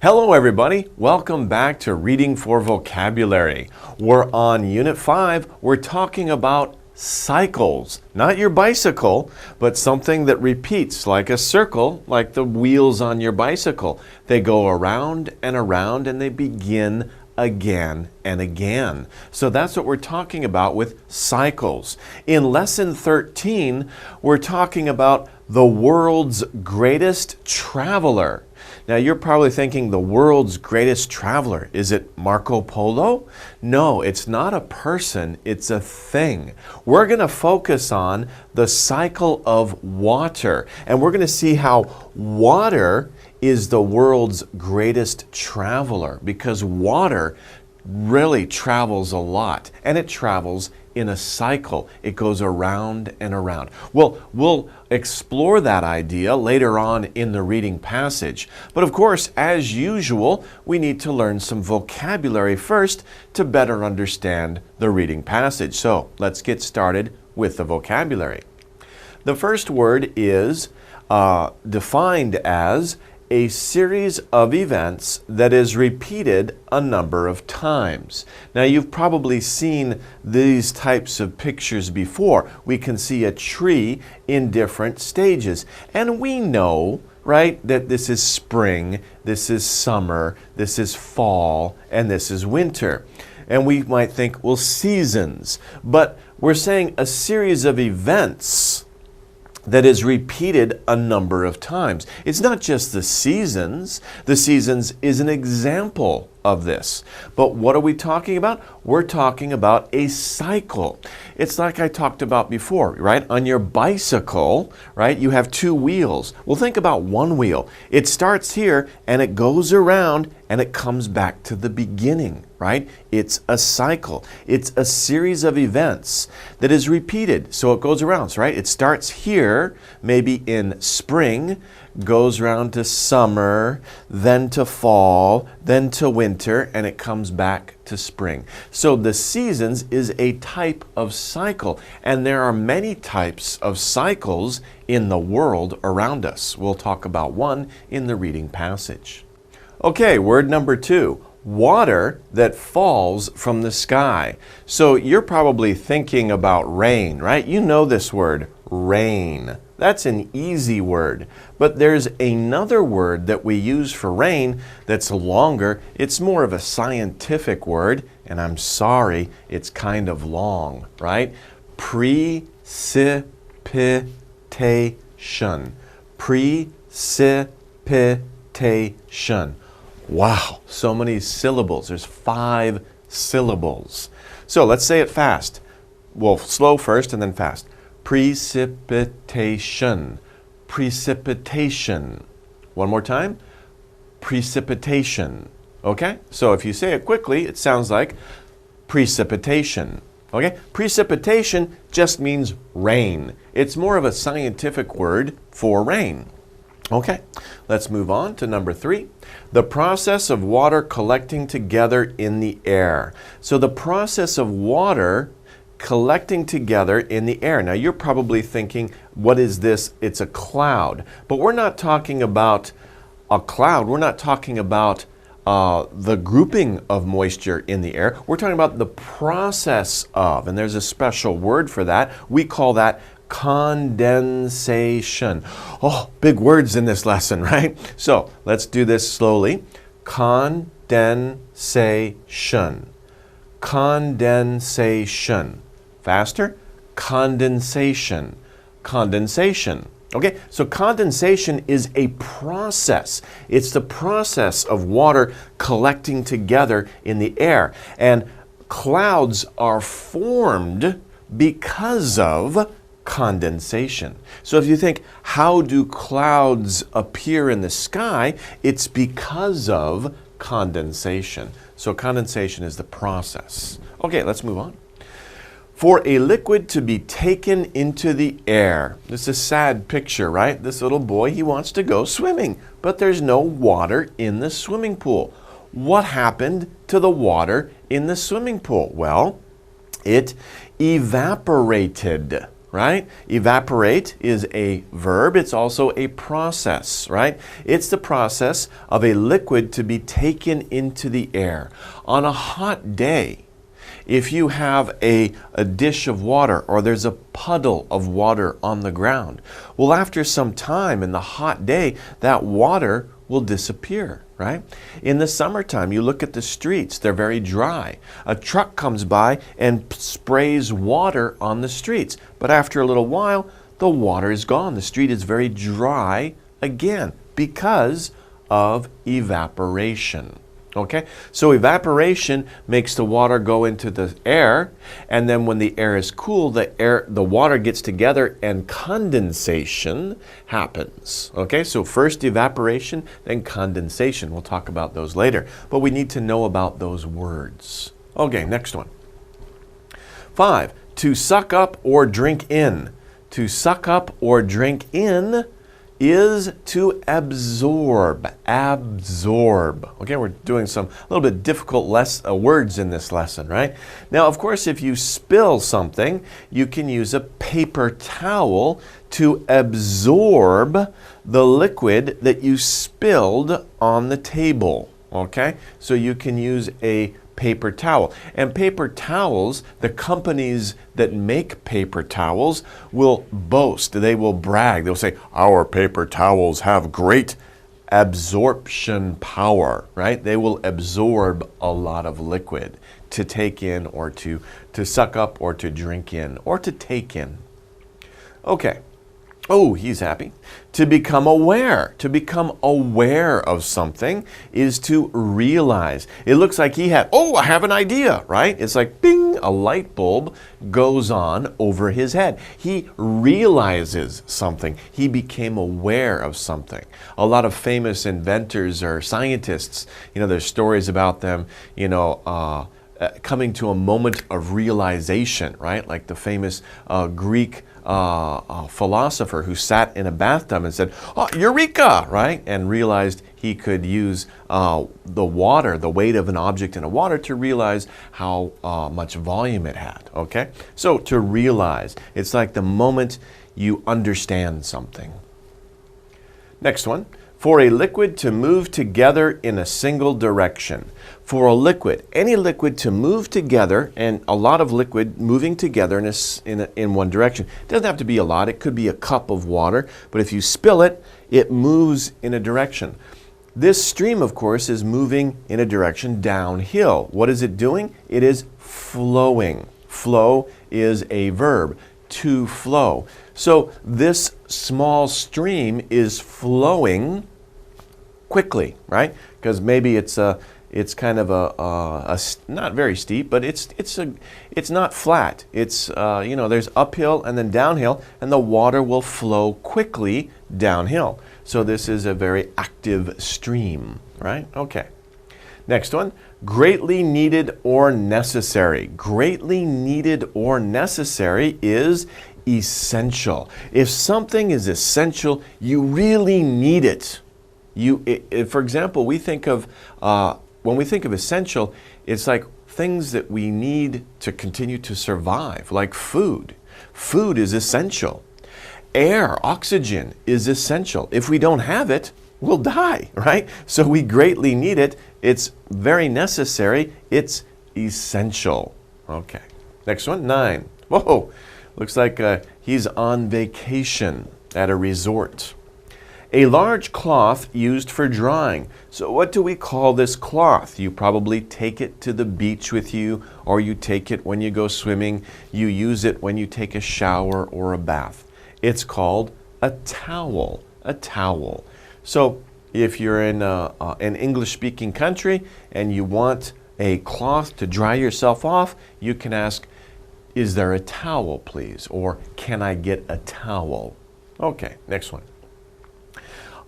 Hello everybody, welcome back to Reading for Vocabulary. We're on Unit 5, we're talking about cycles. Not your bicycle, but something that repeats like a circle, like the wheels on your bicycle. They go around and around and they begin again and again. So that's what we're talking about with cycles. In Lesson 13, we're talking about the world's greatest traveler. Now you're probably thinking the world's greatest traveler. Is it Marco Polo? No, it's not a person, it's a thing. We're going to focus on the cycle of water, and we're going to see how water is the world's greatest traveler, because water really travels a lot, and it travels in a cycle. It goes around and around. Well, we'll explore that idea later on in the reading passage. But of course, as usual, we need to learn some vocabulary first to better understand the reading passage. So let's get started with the vocabulary. The first word is defined as a series of events that is repeated a number of times. Now you've probably seen these types of pictures before. We can see a tree in different stages, and we know, right, that this is spring, this is summer, this is fall, and this is winter. And we might think, well, seasons, but we're saying a series of events that is repeated a number of times. It's not just the seasons. The seasons is an example of this. But what are we talking about? We're talking about a cycle. It's like I talked about before, right? On your bicycle, right, you have two wheels. Well, think about one wheel. It starts here and it goes around and it comes back to the beginning, right? It's a cycle. It's a series of events that is repeated. So it goes around, right? It starts here, maybe in spring, goes around to summer, then to fall, then to winter, and it comes back to spring. So the seasons is a type of cycle, and there are many types of cycles in the world around us. We'll talk about one in the reading passage. Okay, word number 2. Water that falls from the sky. So you're probably thinking about rain, right? You know this word, rain. That's an easy word. But there's another word that we use for rain that's longer. It's more of a scientific word, and I'm sorry, it's kind of long, right? Precipitation. Precipitation. Wow, so many syllables. There's 5 syllables. So let's say it fast. Well, slow first and then fast. Precipitation. Precipitation. One more time. Precipitation. Okay? So if you say it quickly, it sounds like precipitation. Okay? Precipitation just means rain. It's more of a scientific word for rain. Okay, let's move on to number 3. The process of water collecting together in the air. So the process of water collecting together in the air. Now you're probably thinking, what is this? It's a cloud. But we're not talking about a cloud. We're not talking about the grouping of moisture in the air. We're talking about the process of, and there's a special word for that. We call that condensation. Oh, big words in this lesson, right? So let's do this slowly. Condensation. Condensation. Faster. Condensation. Condensation. Okay, so condensation is a process. It's the process of water collecting together in the air. And clouds are formed because of condensation. So if you think, how do clouds appear in the sky? It's because of condensation. So condensation is the process. Okay, let's move on. For a liquid to be taken into the air. This is a sad picture, right? This little boy, he wants to go swimming, but there's no water in the swimming pool. What happened to the water in the swimming pool? Well, it evaporated. right? Evaporate is a verb. It's also a process, right? It's the process of a liquid to be taken into the air. On a hot day, if you have a dish of water or there's a puddle of water on the ground, well, after some time in the hot day, that water will disappear, right? In the summertime, you look at the streets, they're very dry. A truck comes by and sprays water on the streets, but after a little while, the water is gone. The street is very dry again because of evaporation. Okay, so evaporation makes the water go into the air, and then when the air is cool, the water gets together and condensation happens. Okay, so first evaporation, then condensation. We'll talk about those later, but we need to know about those words. Okay, next one. 5, to suck up or drink in. To suck up or drink in is to absorb. Absorb. Okay, we're doing some a little bit difficult words in this lesson, right? Now, of course, if you spill something, you can use a paper towel to absorb the liquid that you spilled on the table. Okay, so you can use a paper towel. And paper towels, the companies that make paper towels will boast, they will brag, they'll say, our paper towels have great absorption power, right? They will absorb a lot of liquid to take in or to suck up or to drink in or to take in. Okay. Oh, he's happy. To become aware. To become aware of something is to realize. It looks like he had, oh, I have an idea, right? It's like, bing, a light bulb goes on over his head. He realizes something. He became aware of something. A lot of famous inventors or scientists, there's stories about them, coming to a moment of realization, right? Like the famous Greek philosopher who sat in a bathtub and said, oh, eureka, right? And realized he could use the water, the weight of an object in a water to realize how much volume it had, okay? So to realize, it's like the moment you understand something. Next one. For a liquid to move together in a single direction. For a liquid, any liquid to move together, and a lot of liquid moving together in one direction. It doesn't have to be a lot. It could be a cup of water, but if you spill it, it moves in a direction. This stream, of course, is moving in a direction downhill. What is it doing? It is flowing. Flow is a verb, to flow. So this small stream is flowing quickly, right? Because maybe it's kind of a not very steep, but it's not flat. It's there's uphill and then downhill, and the water will flow quickly downhill. So this is a very active stream, right? Okay. Next one, greatly needed or necessary. Greatly needed or necessary is essential. If something is essential, you really need it. For example, we think of when we think of essential, it's like things that we need to continue to survive, like food. Food is essential. Air, oxygen is essential. If we don't have it, we'll die, right? So we greatly need it. It's very necessary. It's essential. Okay. Next one, 9. Whoa, looks like he's on vacation at a resort. A large cloth used for drying. So what do we call this cloth? You probably take it to the beach with you, or you take it when you go swimming. You use it when you take a shower or a bath. It's called a towel. A towel. So if you're in an English-speaking country and you want a cloth to dry yourself off, you can ask, is there a towel, please? Or can I get a towel? Okay, next one.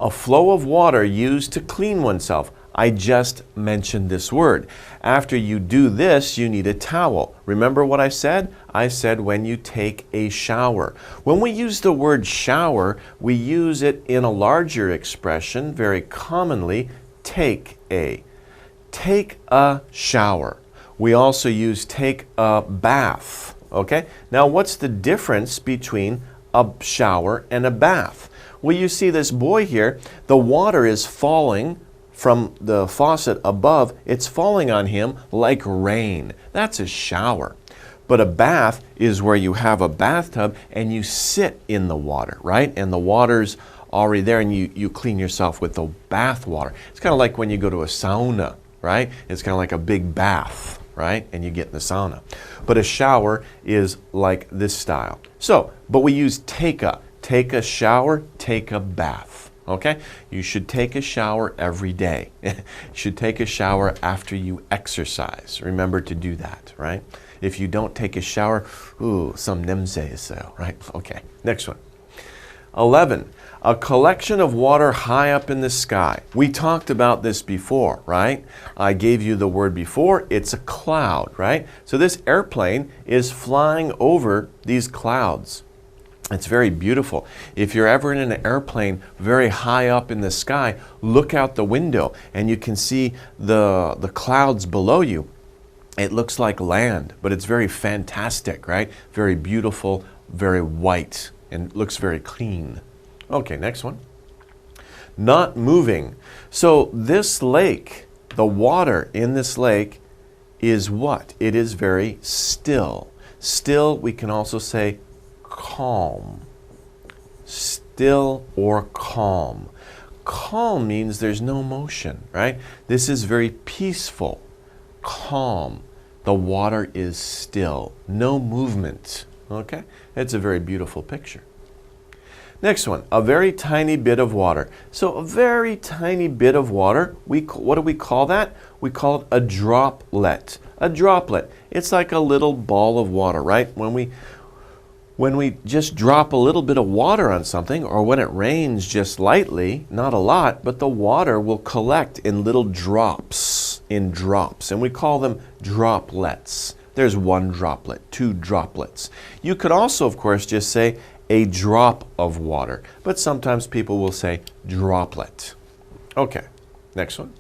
A flow of water used to clean oneself. I just mentioned this word. After you do this, you need a towel. Remember what I said? I said when you take a shower. When we use the word shower, we use it in a larger expression, very commonly, take a. Take a shower. We also use take a bath. Okay? Now, what's the difference between a shower and a bath? Well, you see this boy here, the water is falling from the faucet above. It's falling on him like rain. That's a shower. But a bath is where you have a bathtub and you sit in the water, right? And the water's already there and you clean yourself with the bath water. It's kind of like when you go to a sauna, right? It's kind of like a big bath, right? And you get in the sauna. But a shower is like this style. So, but we use take a shower, take a bath. Okay? You should take a shower every day. You should take a shower after you exercise. Remember to do that, right? If you don't take a shower, some nimse is there, right? Okay, next one. 11, a collection of water high up in the sky. We talked about this before, right? I gave you the word before. It's a cloud, right? So this airplane is flying over these clouds. It's very beautiful. If you're ever in an airplane very high up in the sky, look out the window and you can see the clouds below you. It looks like land, but it's very fantastic, right? Very beautiful, very white, and looks very clean. Okay, next one. Not moving. So this lake, the water in this lake is what? It is very still. Still, we can also say calm. Still or calm. Calm means there's no motion, right? This is very peaceful. Calm. The water is still. No movement. Okay? It's a very beautiful picture. Next one, a very tiny bit of water. So a very tiny bit of water, what do we call that? We call it a droplet. A droplet. It's like a little ball of water, right? When we just drop a little bit of water on something, or when it rains just lightly, not a lot, but the water will collect in little drops, and we call them droplets. There's one droplet, two droplets. You could also, of course, just say a drop of water, but sometimes people will say droplet. Okay, next one.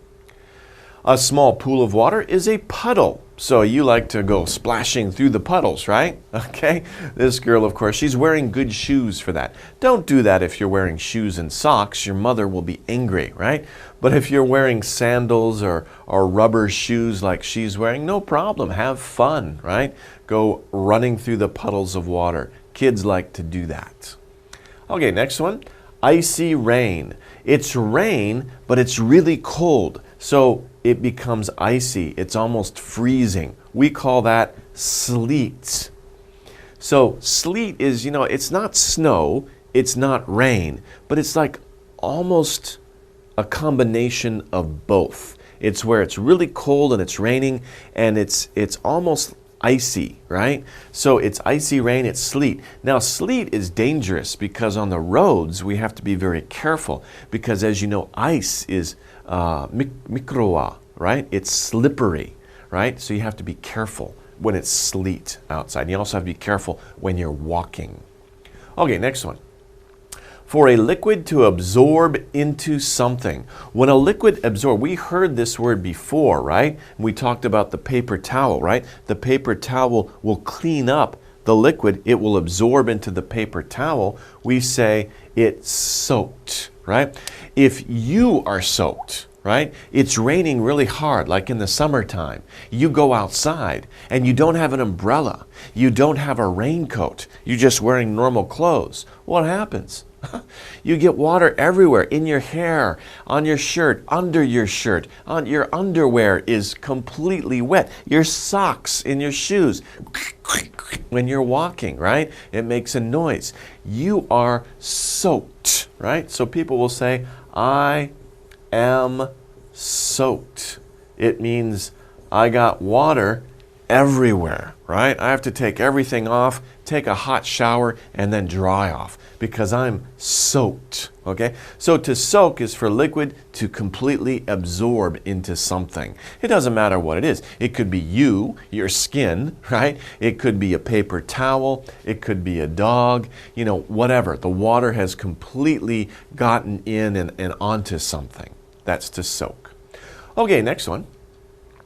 A small pool of water is a puddle. So you like to go splashing through the puddles, right? Okay, this girl, of course, she's wearing good shoes for that. Don't do that if you're wearing shoes and socks. Your mother will be angry, right? But if you're wearing sandals or rubber shoes like she's wearing, no problem. Have fun, right? Go running through the puddles of water. Kids like to do that. Okay, next one. Icy rain. It's rain, but it's really cold. So it becomes icy. It's almost freezing. We call that sleet. So sleet is, it's not snow, it's not rain, but it's like almost a combination of both. It's where it's really cold and it's raining and it's almost icy, right? So it's icy rain, it's sleet. Now sleet is dangerous because on the roads we have to be very careful because as you know, ice is mikroa, right? It's slippery, right? So you have to be careful when it's sleet outside. You also have to be careful when you're walking. Okay, next one. For a liquid to absorb into something. When a liquid absorbs, we heard this word before, right? We talked about the paper towel, right? The paper towel will clean up the liquid. It will absorb into the paper towel. We say it's soaked, right? If you are soaked, right? It's raining really hard, like in the summertime. You go outside and you don't have an umbrella. You don't have a raincoat. You're just wearing normal clothes. What happens? You get water everywhere, in your hair, on your shirt, under your shirt, on your underwear is completely wet. Your socks in your shoes, when you're walking, right? It makes a noise. You are soaked, right? So people will say, I am soaked. It means I got water everywhere, right? I have to take everything off, take a hot shower, and then dry off because I'm soaked, okay? So to soak is for liquid to completely absorb into something. It doesn't matter what it is. It could be you, your skin, right? It could be a paper towel. It could be a dog, whatever. The water has completely gotten in and onto something. That's to soak. Okay, next one.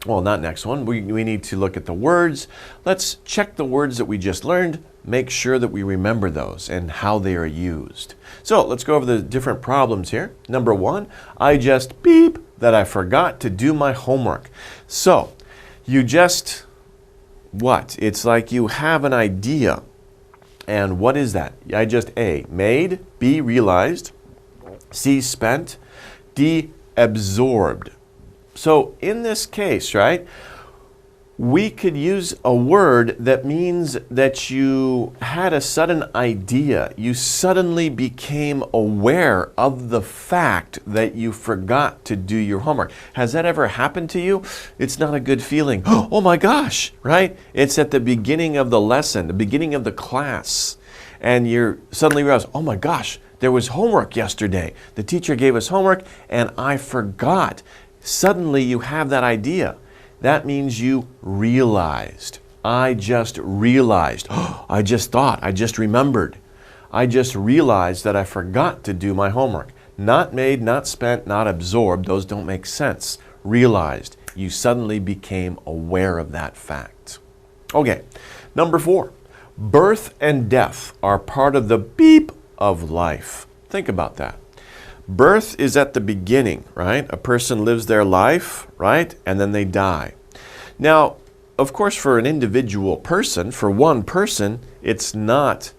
Well, not next one. We need to look at the words. Let's check the words that we just learned, make sure that we remember those and how they are used. So let's go over the different problems here. Number one, I just beep that I forgot to do my homework. So you just, what? It's like you have an idea. And what is that? I just A, made, B, realized, C, spent, D, absorbed. So in this case, right, we could use a word that means that you had a sudden idea. You suddenly became aware of the fact that you forgot to do your homework. Has that ever happened to you? It's not a good feeling. Oh my gosh, right? It's at the beginning of the lesson, the beginning of the class, and you're suddenly realize, oh my gosh, there was homework yesterday. The teacher gave us homework and I forgot. Suddenly you have that idea. That means you realized. I just realized. Oh, I just thought. I just remembered. I just realized that I forgot to do my homework. Not made, not spent, not absorbed. Those don't make sense. Realized. You suddenly became aware of that fact. Okay, number 4. Birth and death are part of the beep of life. Think about that. Birth is at the beginning, right? A person lives their life, right? And then they die. Now, of course, for an individual person, for one person, it's not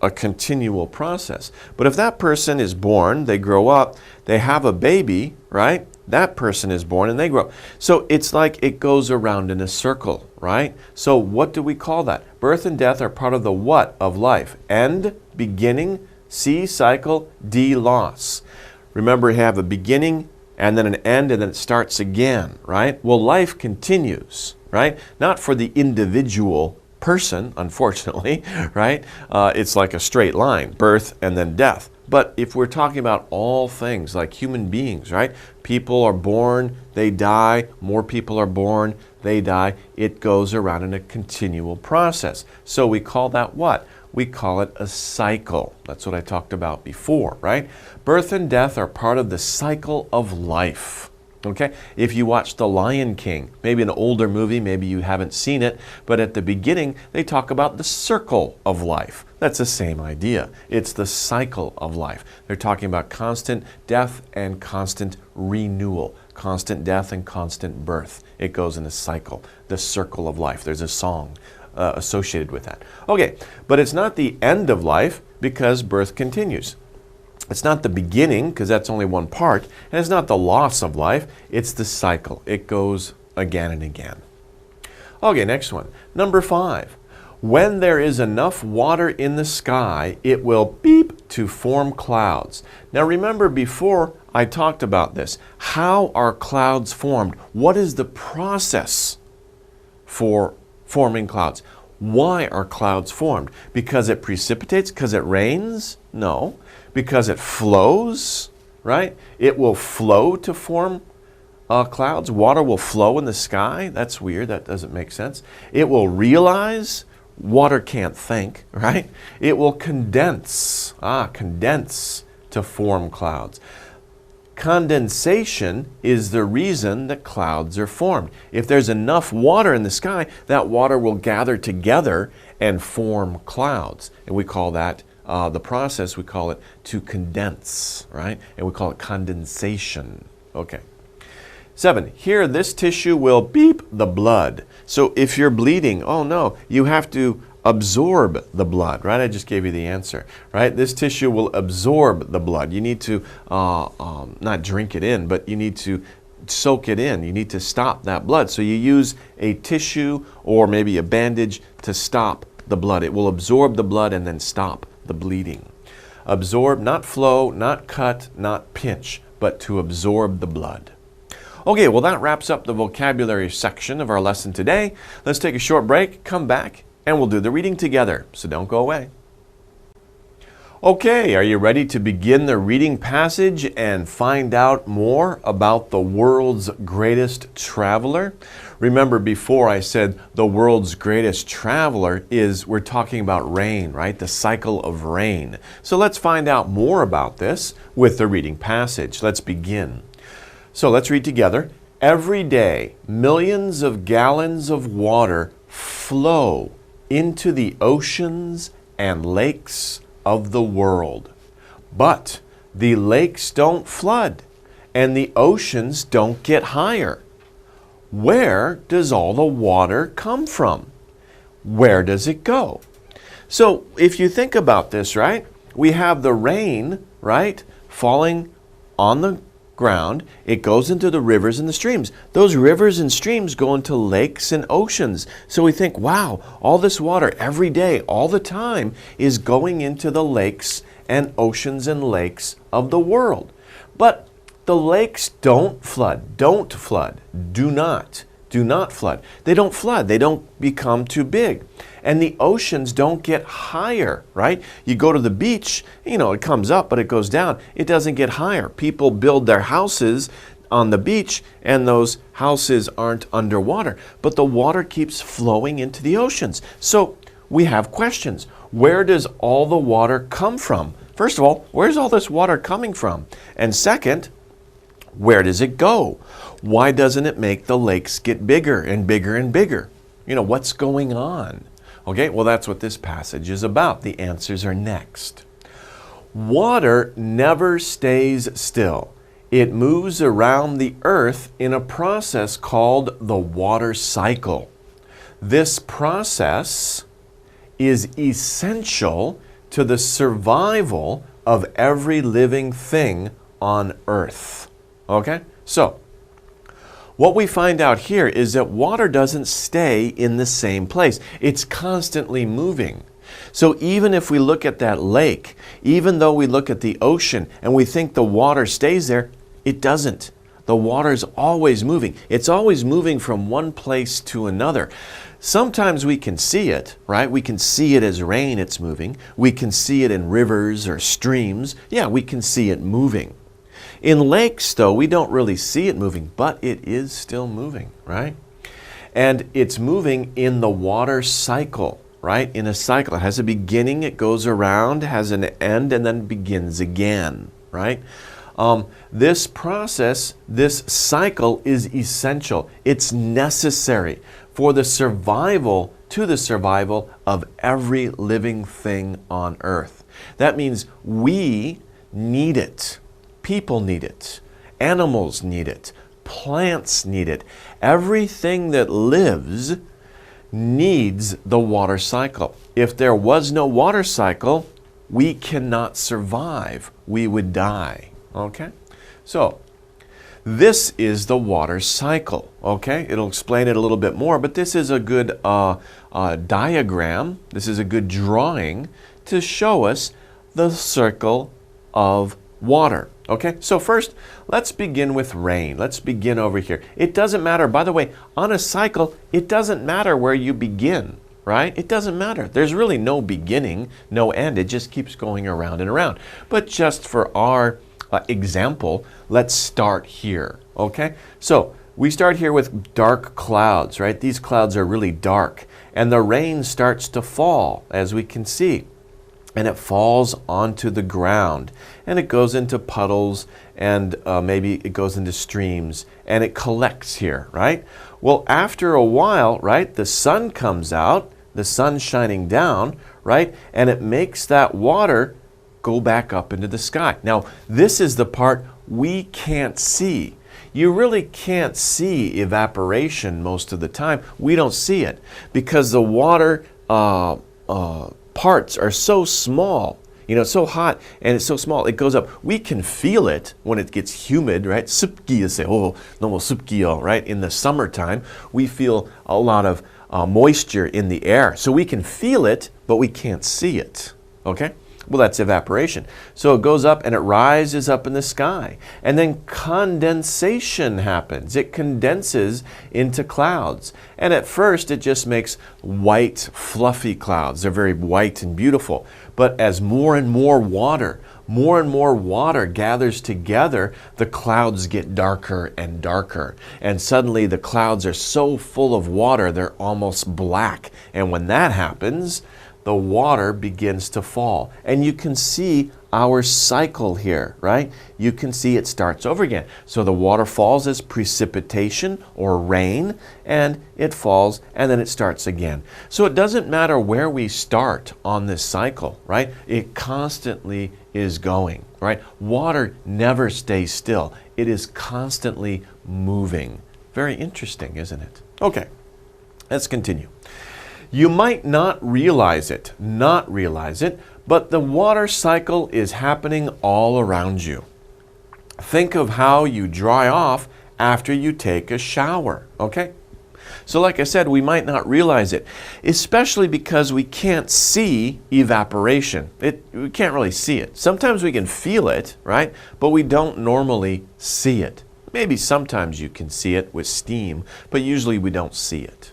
a continual process. But if that person is born, they grow up, they have a baby, right? That person is born and they grow up. So it's like it goes around in a circle, right? So what do we call that? Birth and death are part of the what of life? End, beginning, C, cycle, D, loss. Remember, you have a beginning and then an end and then it starts again, right? Well, life continues, right? Not for the individual person, unfortunately, right? It's like a straight line, birth and then death. But if we're talking about all things like human beings, right? People are born, they die, more people are born, they die. It goes around in a continual process. So we call that what? We call it a cycle. That's what I talked about before, right? Birth and death are part of the cycle of life. Okay? If you watch The Lion King, maybe an older movie, maybe you haven't seen it, but at the beginning they talk about the circle of life. That's the same idea. It's the cycle of life. They're talking about constant death and constant renewal, constant death and constant birth. It goes in a cycle, the circle of life. There's a song associated with that. Okay, but it's not the end of life because birth continues. It's not the beginning because that's only one part, and it's not the loss of life, it's the cycle. It goes again and again. Okay, next one. Number 5. When there is enough water in the sky, it will beep to form clouds. Now remember, before I talked about this. How are clouds formed? What is the process for forming clouds? Why are clouds formed? Because it precipitates? Because it rains? No. Because it flows, right? It will flow to form clouds. Water will flow in the sky. That's weird. That doesn't make sense. It will realize. Water can't think, right? It will condense. Condense to form clouds. Condensation is the reason that clouds are formed. If there's enough water in the sky, that water will gather together and form clouds. And we call that the process, we call it to condense, right? And we call it condensation. Okay. 7. Here, this tissue will beep the blood. So if you're bleeding, oh no, you have to absorb the blood, right? I just gave you the answer, right? This tissue will absorb the blood. You need to not drink it in, but you need to soak it in. You need to stop that blood. So you use a tissue or maybe a bandage to stop the blood. It will absorb the blood and then stop the bleeding. Absorb, not flow, not cut, not pinch, but to absorb the blood. Okay, well that wraps up the vocabulary section of our lesson today. Let's take a short break, come back, and we'll do the reading together, so don't go away. Okay, are you ready to begin the reading passage and find out more about the world's greatest traveler? Remember before I said the world's greatest traveler is, we're talking about rain, right? The cycle of rain. So let's find out more about this with the reading passage. Let's begin. So let's read together. Every day, millions of gallons of water flow into the oceans and lakes of the world. But the lakes don't flood and the oceans don't get higher. Where does all the water come from? Where does it go? So if you think about this, right, we have the rain, right, falling on the ground. It goes into the rivers and the streams. Those rivers and streams go into lakes and oceans. So we think, wow, all this water every day, all the time, is going into the lakes and oceans and lakes of the world. But the lakes don't flood, do not flood. They don't flood, they don't become too big. And the oceans don't get higher, right? You go to the beach, it comes up, but it goes down. It doesn't get higher. People build their houses on the beach, and those houses aren't underwater. But the water keeps flowing into the oceans. So we have questions. Where does all the water come from? First of all, where's all this water coming from? And second, where does it go? Why doesn't it make the lakes get bigger and bigger and bigger? What's going on? Okay, well, that's what this passage is about. The answers are next. Water never stays still. It moves around the earth in a process called the water cycle. This process is essential to the survival of every living thing on earth. Okay, so what we find out here is that water doesn't stay in the same place. It's constantly moving. So even if we look at that lake, even though we look at the ocean and we think the water stays there, it doesn't. The water is always moving. It's always moving from one place to another. Sometimes we can see it, right? We can see it as rain, it's moving. We can see it in rivers or streams. Yeah, we can see it moving. In lakes, though, we don't really see it moving, but it is still moving, right? And it's moving in the water cycle, right? In a cycle. It has a beginning, it goes around, has an end, and then begins again, right? This process, this cycle is essential. It's necessary for the survival of every living thing on earth. That means we need it. People need it. Animals need it. Plants need it. Everything that lives needs the water cycle. If there was no water cycle, we cannot survive. We would die. Okay? So, this is the water cycle. Okay? It'll explain it a little bit more, but this is a good diagram. This is a good drawing to show us the circle of water. Okay, so first, let's begin with rain. Let's begin over here. It doesn't matter, by the way, on a cycle, it doesn't matter where you begin, right? It doesn't matter. There's really no beginning, no end. It just keeps going around and around. But just for our example, let's start here, okay? So we start here with dark clouds, right? These clouds are really dark, and the rain starts to fall, as we can see. And it falls onto the ground, and it goes into puddles, and maybe it goes into streams, and it collects here, right? Well, after a while, right, the sun comes out, the sun shining down, right, and it makes that water go back up into the sky. Now, this is the part we can't see. You really can't see evaporation most of the time. We don't see it because the water parts are so small, it's so hot and it's so small, it goes up. We can feel it when it gets humid, right? Right? In the summertime, we feel a lot of moisture in the air. So we can feel it, but we can't see it, okay? Well, that's evaporation. So it goes up and it rises up in the sky. And then condensation happens. It condenses into clouds. And at first, it just makes white, fluffy clouds. They're very white and beautiful. But as more and more water gathers together, the clouds get darker and darker. And suddenly the clouds are so full of water, they're almost black. And when that happens, the water begins to fall. And you can see our cycle here, right? You can see it starts over again. So the water falls as precipitation or rain, and it falls, and then it starts again. So it doesn't matter where we start on this cycle, right? It constantly is going, right? Water never stays still. It is constantly moving. Very interesting, isn't it? Okay, let's continue. You might not realize it, but the water cycle is happening all around you. Think of how you dry off after you take a shower, okay? So like I said, we might not realize it, especially because we can't see evaporation. We can't really see it. Sometimes we can feel it, right? But we don't normally see it. Maybe sometimes you can see it with steam, but usually we don't see it.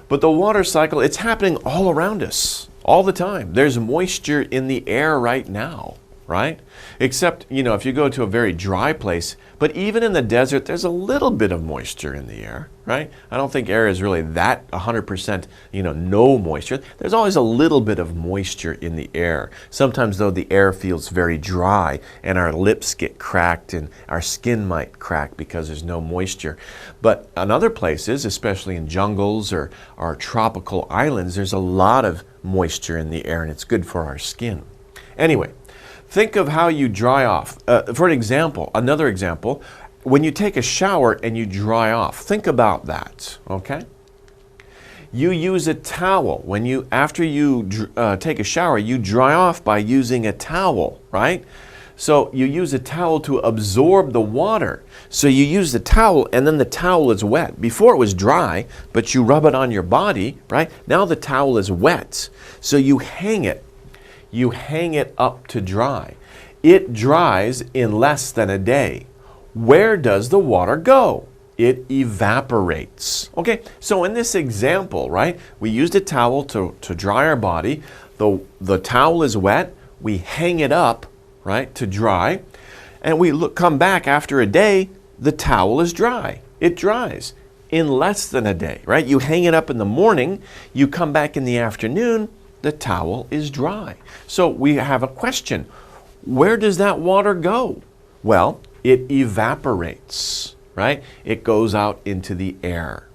But the water cycle, it's happening all around us, all the time. There's moisture in the air right now, right? Except, if you go to a very dry place, but even in the desert, there's a little bit of moisture in the air, right? I don't think air is really that 100%, no moisture. There's always a little bit of moisture in the air. Sometimes, though, the air feels very dry and our lips get cracked and our skin might crack because there's no moisture. But in other places, especially in jungles or tropical islands, there's a lot of moisture in the air and it's good for our skin. Anyway, think of how you dry off. For an example, another example, when you take a shower and you dry off, think about that, okay? You use a towel. After you take a shower, you dry off by using a towel, right? So you use a towel to absorb the water. So you use the towel and then the towel is wet. Before it was dry, but you rub it on your body, right? Now the towel is wet. So you hang it. You hang it up to dry. It dries in less than a day. Where does the water go? It evaporates. Okay, so in this example, right, we used a towel to dry our body. The towel is wet. We hang it up, right, to dry. And we come back after a day, the towel is dry. It dries in less than a day, right? You hang it up in the morning. You come back in the afternoon, the towel is dry. So we have a question. Where does that water go? Well, it evaporates, right? It goes out into the air.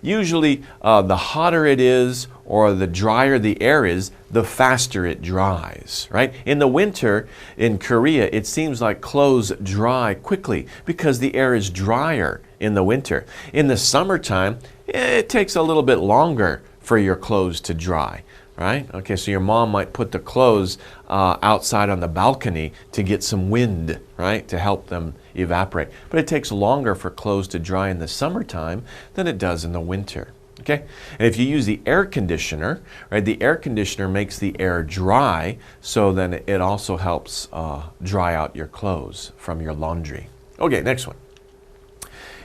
Usually, the hotter it is or the drier the air is, the faster it dries, right? In the winter in Korea, it seems like clothes dry quickly because the air is drier in the winter. In the summertime, it takes a little bit longer for your clothes to dry. Right? Okay, so your mom might put the clothes outside on the balcony to get some wind, right? To help them evaporate. But it takes longer for clothes to dry in the summertime than it does in the winter. Okay? And if you use the air conditioner, right, the air conditioner makes the air dry, so then it also helps dry out your clothes from your laundry. Okay, next one.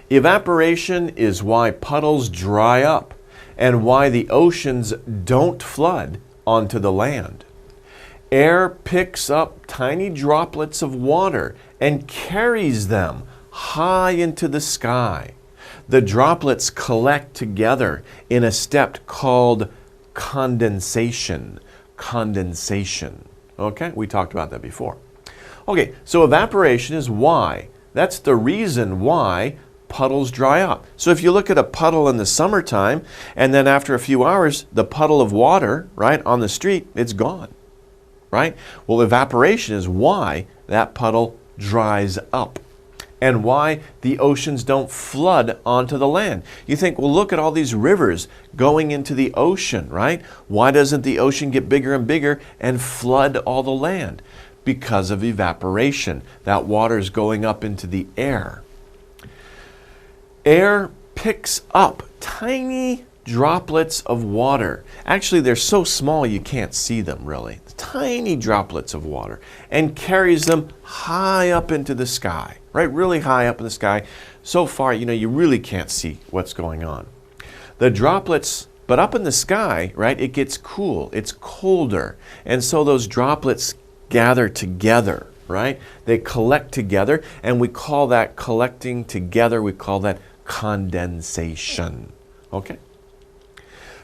Evaporation is why puddles dry up and why the oceans don't flood onto the land. Air picks up tiny droplets of water and carries them high into the sky. The droplets collect together in a step called condensation. Condensation. Okay, we talked about that before. Okay, so evaporation is why. That's the reason why puddles dry up. So if you look at a puddle in the summertime and then after a few hours, the puddle of water, right, on the street, it's gone, right? Well, evaporation is why that puddle dries up and why the oceans don't flood onto the land. You think, well, look at all these rivers going into the ocean, right? Why doesn't the ocean get bigger and bigger and flood all the land? Because of evaporation. That water is going up into the air. Air picks up tiny droplets of water. Actually, they're so small you can't see them really. Tiny droplets of water and carries them high up into the sky, right? Really high up in the sky. So far, you really can't see what's going on. The droplets, but up in the sky, right, it gets cool. It's colder. And so those droplets gather together, right? They collect together, and we call that collecting together, we call that condensation. Okay?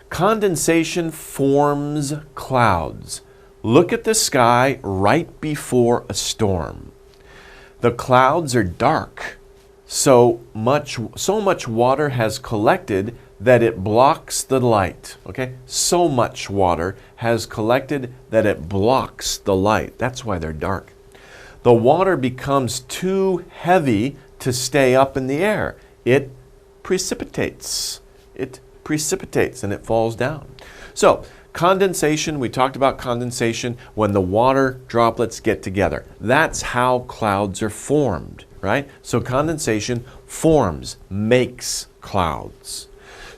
Condensation forms clouds. Look at the sky right before a storm. The clouds are dark. So much water has collected that it blocks the light. Okay? So much water has collected that it blocks the light. That's why they're dark. The water becomes too heavy to stay up in the air. It precipitates. It precipitates and it falls down. So, condensation, we talked about condensation when the water droplets get together. That's how clouds are formed, right? So condensation forms, makes clouds.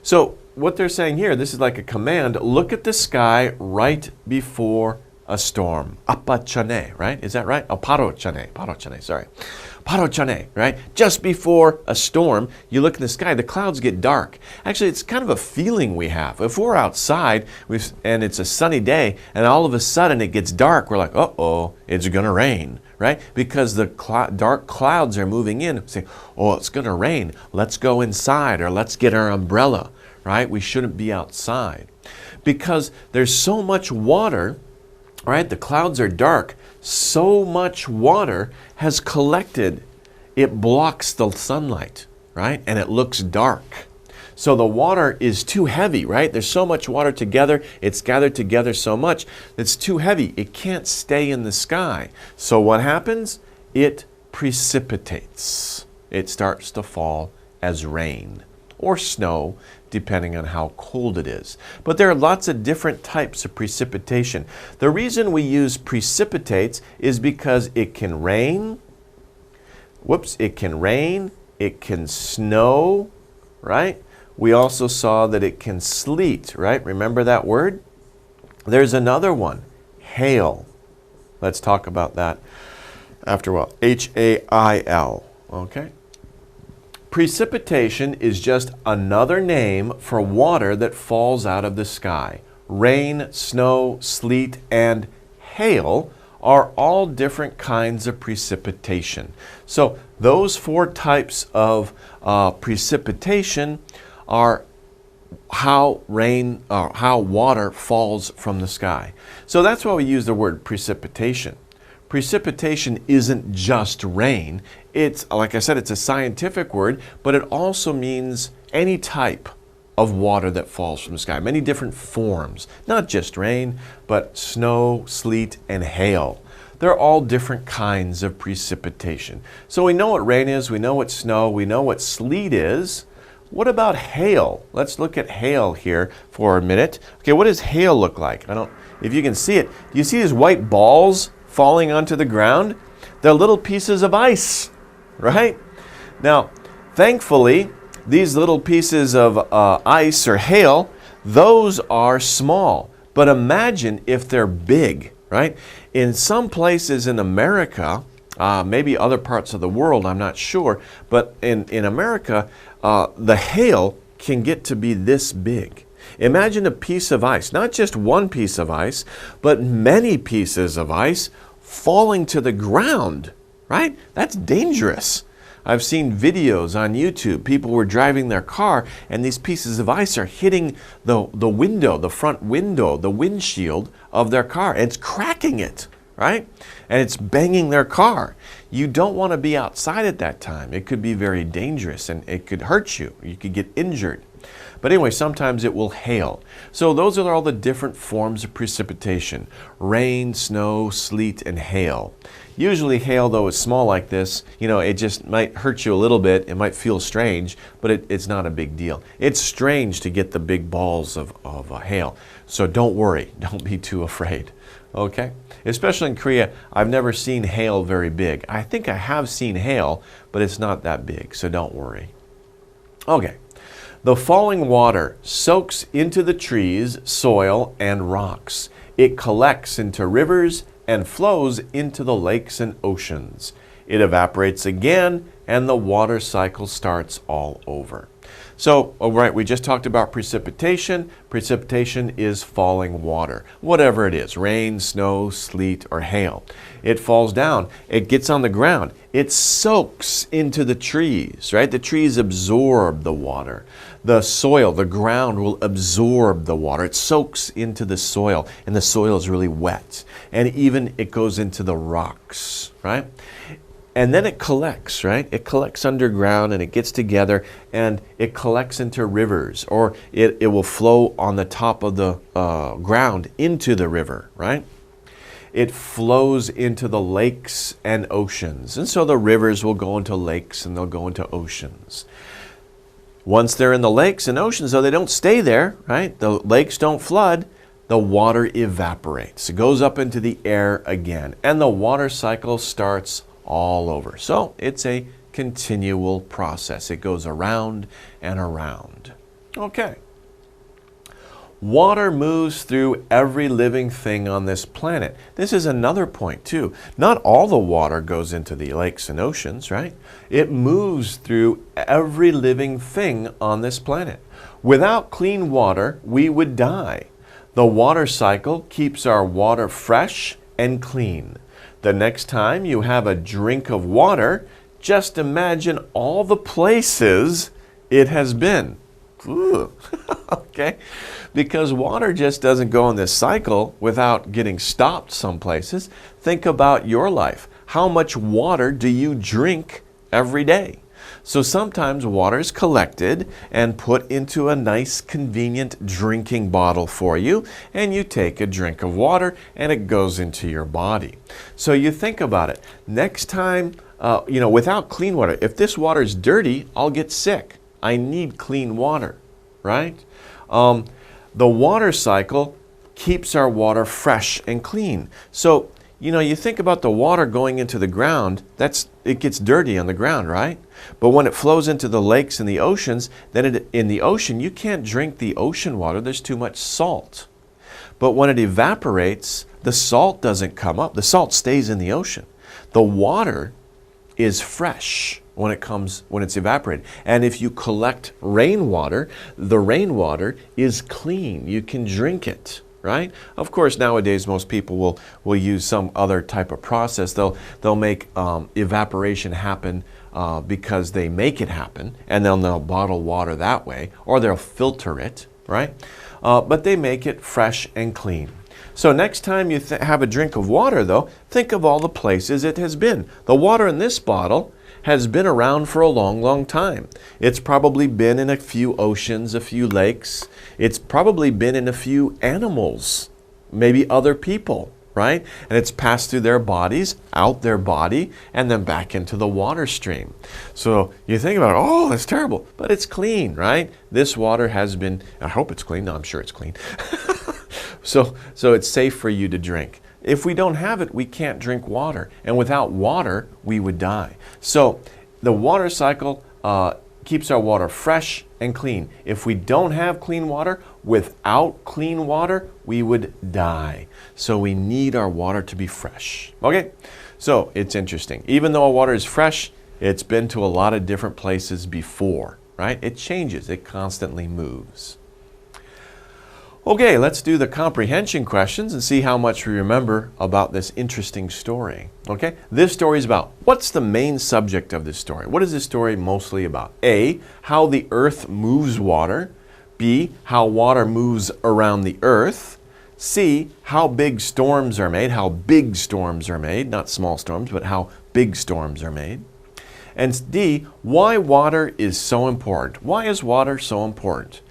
So what they're saying here, this is like a command, look at the sky right before a storm. Apachane, right? Is that right? Oh, parochane, sorry. Parochane, right? Just before a storm, you look in the sky, the clouds get dark. Actually, it's kind of a feeling we have. If we're outside and it's a sunny day and all of a sudden it gets dark, we're like, uh-oh, it's going to rain, right? Because the dark clouds are moving in. We say, oh, it's going to rain. Let's go inside or let's get our umbrella, right? We shouldn't be outside. Because there's so much water, right? The clouds are dark. So much water has collected, it blocks the sunlight, right? And it looks dark. So the water is too heavy, right? There's so much water together, it's gathered together so much, it's too heavy. It can't stay in the sky. So what happens? It precipitates. It starts to fall as rain or snow, depending on how cold it is. But there are lots of different types of precipitation. The reason we use precipitates is because it can rain, it can snow, right? We also saw that it can sleet, right? Remember that word? There's another one, hail. Let's talk about that after a while. H-A-I-L, okay? Precipitation is just another name for water that falls out of the sky. Rain, snow, sleet, and hail are all different kinds of precipitation. So those four types of precipitation are how water falls from the sky. So that's why we use the word precipitation. Precipitation isn't just rain. It's, like I said, it's a scientific word, but it also means any type of water that falls from the sky, many different forms, not just rain, but snow, sleet, and hail. They're all different kinds of precipitation. So we know what rain is, we know what snow, we know what sleet is. What about hail? Let's look at hail here for a minute. Okay, what does hail look like? If you can see it, do you see these white balls falling onto the ground? They're little pieces of ice, right? Now, thankfully, these little pieces of ice or hail, those are small. But imagine if they're big, right? In some places in America, maybe other parts of the world, I'm not sure, but in America, the hail can get to be this big. Imagine a piece of ice, not just one piece of ice, but many pieces of ice falling to the ground, right? That's dangerous. I've seen videos on YouTube. People were driving their car and these pieces of ice are hitting the window, the front window, the windshield of their car. And it's cracking it, right? And it's banging their car. You don't want to be outside at that time. It could be very dangerous and it could hurt you. You could get injured. But anyway, sometimes it will hail. So those are all the different forms of precipitation. Rain, snow, sleet, and hail. Usually hail, though, is small like this. It just might hurt you a little bit. It might feel strange, but it's not a big deal. It's strange to get the big balls of hail. So don't worry. Don't be too afraid. Okay? Especially in Korea, I've never seen hail very big. I think I have seen hail, but it's not that big, so don't worry. Okay. The falling water soaks into the trees, soil, and rocks. It collects into rivers and flows into the lakes and oceans. It evaporates again, and the water cycle starts all over. So, all right, we just talked about precipitation. Precipitation is falling water, whatever it is, rain, snow, sleet, or hail. It falls down, it gets on the ground, it soaks into the trees, right? The trees absorb the water. The soil, the ground will absorb the water. It soaks into the soil, and the soil is really wet. And even it goes into the rocks, right? And then it collects, right? It collects underground and it gets together and it collects into rivers, or it will flow on the top of the ground into the river, right? It flows into the lakes and oceans. And so the rivers will go into lakes and they'll go into oceans. Once they're in the lakes and oceans, though, they don't stay there, right? The lakes don't flood. The water evaporates. It goes up into the air again. And the water cycle starts all over. So it's a continual process. It goes around and around. Okay. Water moves through every living thing on this planet. This is another point too. Not all the water goes into the lakes and oceans, right? It moves through every living thing on this planet. Without clean water, we would die. The water cycle keeps our water fresh and clean. The next time you have a drink of water, just imagine all the places it has been. Ooh. Okay? Because water just doesn't go in this cycle without getting stopped some places. Think about your life. How much water do you drink every day? So sometimes water is collected and put into a nice, convenient drinking bottle for you, and you take a drink of water and it goes into your body. So you think about it. Next time, without clean water, if this water is dirty, I'll get sick. I need clean water, right? The water cycle keeps our water fresh and clean. So, you think about the water going into the ground, it gets dirty on the ground, right? But when it flows into the lakes and the oceans, then in the ocean, you can't drink the ocean water. There's too much salt. But when it evaporates, the salt doesn't come up. The salt stays in the ocean. The water is fresh when it's evaporated. And if you collect rainwater, the rainwater is clean. You can drink it. Right? Of course, nowadays most people will use some other type of process. They'll make evaporation happen because they make it happen, and then they'll bottle water that way, or they'll filter it, right? But they make it fresh and clean. So next time you have a drink of water, though, think of all the places it has been. The water in this bottle has been around for a long, long time. It's probably been in a few oceans, a few lakes. It's probably been in a few animals, maybe other people, right? And it's passed through their bodies, out their body, and then back into the water stream. So you think about, oh, that's terrible, but it's clean, right? This water has been, I hope it's clean. No, I'm sure it's clean. So it's safe for you to drink. If we don't have it, we can't drink water. And without water, we would die. So the water cycle keeps our water fresh and clean. If we don't have clean water, without clean water, we would die. So we need our water to be fresh. Okay, so it's interesting. Even though our water is fresh, it's been to a lot of different places before, right? It changes. It constantly moves. Okay, let's do the comprehension questions and see how much we remember about this interesting story. Okay, this story is about, what's the main subject of this story? What is this story mostly about? A, how the earth moves water. B, how water moves around the earth. C, how big storms are made. How big storms are made, not small storms, but how big storms are made. And D, why water is so important. Why is water so important?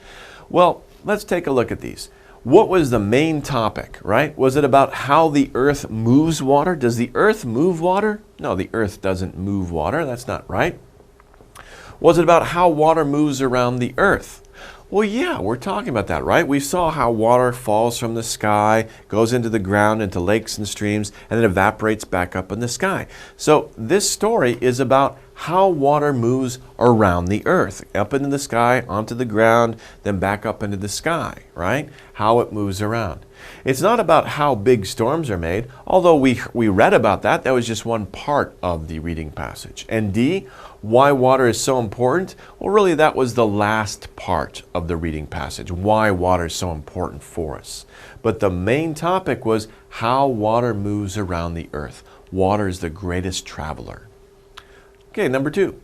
Well, let's take a look at these. What was the main topic, right? Was it about how the earth moves water? Does the earth move water? No, the earth doesn't move water. That's not right. Was it about how water moves around the earth? Well, yeah, we're talking about that, right? We saw how water falls from the sky, goes into the ground, into lakes and streams, and then evaporates back up in the sky. So this story is about how water moves around the earth, up into the sky, onto the ground, then back up into the sky, right? How it moves around. It's not about how big storms are made, although we read about that. That was just one part of the reading passage. And D, why water is so important? Well, really, that was the last part of the reading passage, why water is so important for us. But the main topic was how water moves around the earth. Water is the greatest traveler. Okay, number 2.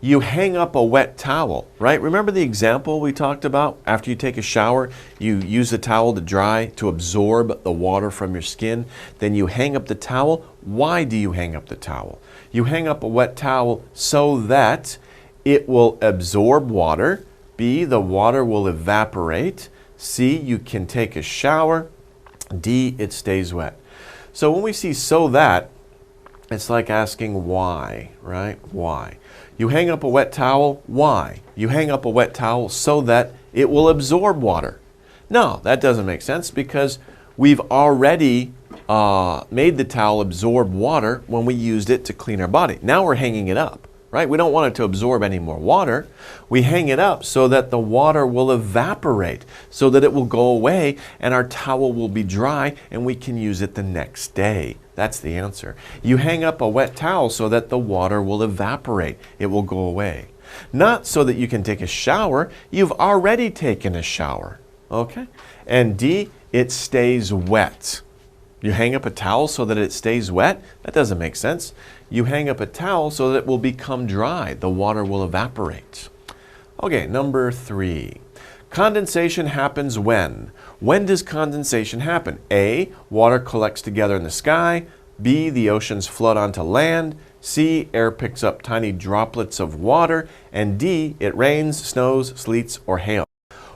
You hang up a wet towel, right? Remember the example we talked about? After you take a shower, you use the towel to dry, to absorb the water from your skin. Then you hang up the towel. Why do you hang up the towel? You hang up a wet towel so that it will absorb water. B, the water will evaporate. C, you can take a shower. D, it stays wet. So when we see so that, it's like asking why, right? Why? You hang up a wet towel, why? You hang up a wet towel so that it will absorb water. No, that doesn't make sense because we've already made the towel absorb water when we used it to clean our body. Now we're hanging it up, right? We don't want it to absorb any more water. We hang it up so that the water will evaporate, so that it will go away and our towel will be dry and we can use it the next day. That's the answer. You hang up a wet towel so that the water will evaporate. It will go away. Not so that you can take a shower. You've already taken a shower. Okay? And D, it stays wet. You hang up a towel so that it stays wet? That doesn't make sense. You hang up a towel so that it will become dry. The water will evaporate. Okay, number 3. Condensation happens when? When does condensation happen? A, water collects together in the sky. B, the oceans flood onto land. C, air picks up tiny droplets of water. And D, it rains, snows, sleets, or hail.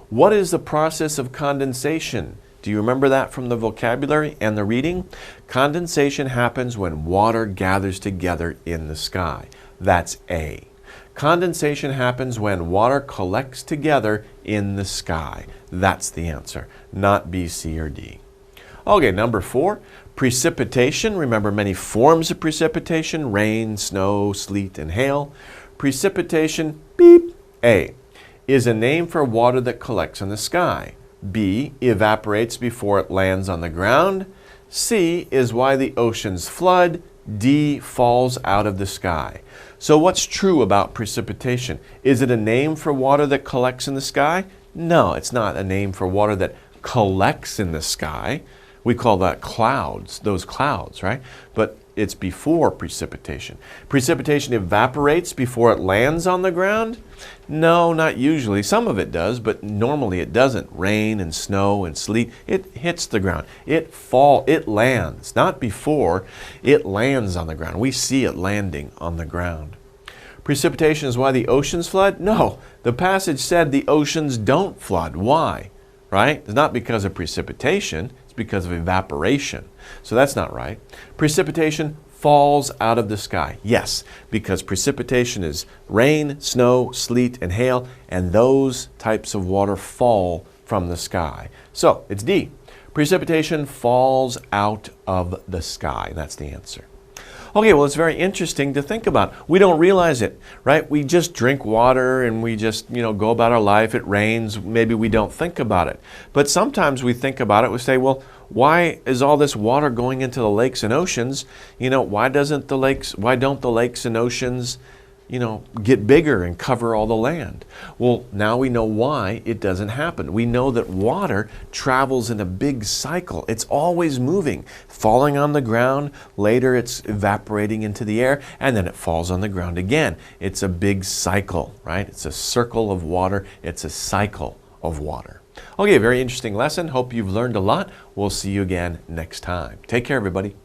What is the process of condensation? Do you remember that from the vocabulary and the reading? Condensation happens when water gathers together in the sky. That's A. Condensation happens when water collects together in the sky. That's the answer, not B, C, or D. Okay, number 4, precipitation. Remember many forms of precipitation: rain, snow, sleet, and hail. Precipitation, beep, A, is a name for water that collects in the sky. B, evaporates before it lands on the ground. C, is why the oceans flood. D, falls out of the sky. So what's true about precipitation? Is it a name for water that collects in the sky? No, it's not a name for water that collects in the sky. We call that clouds, those clouds, right? But it's before precipitation. Precipitation evaporates before it lands on the ground? No, not usually. Some of it does, but normally it doesn't. Rain and snow and sleet, it hits the ground. It lands, not before. It lands on the ground. We see it landing on the ground. Precipitation is why the oceans flood? No, the passage said the oceans don't flood. Why? Right? It's not because of precipitation. It's because of evaporation. So that's not right. Precipitation falls out of the sky. Yes, because precipitation is rain, snow, sleet, and hail, and those types of water fall from the sky. So it's D. Precipitation falls out of the sky. That's the answer. Okay, well, it's very interesting to think about. We don't realize it, right? We just drink water and we just, go about our life. It rains. Maybe we don't think about it. But sometimes we think about it. We say, well, why is all this water going into the lakes and oceans? Why don't the lakes and oceans, get bigger and cover all the land? Well, now we know why it doesn't happen. We know that water travels in a big cycle. It's always moving, falling on the ground. Later it's evaporating into the air, and then it falls on the ground again. It's a big cycle, right? It's a circle of water. It's a cycle of water. Okay, very interesting lesson. Hope you've learned a lot. We'll see you again next time. Take care, everybody.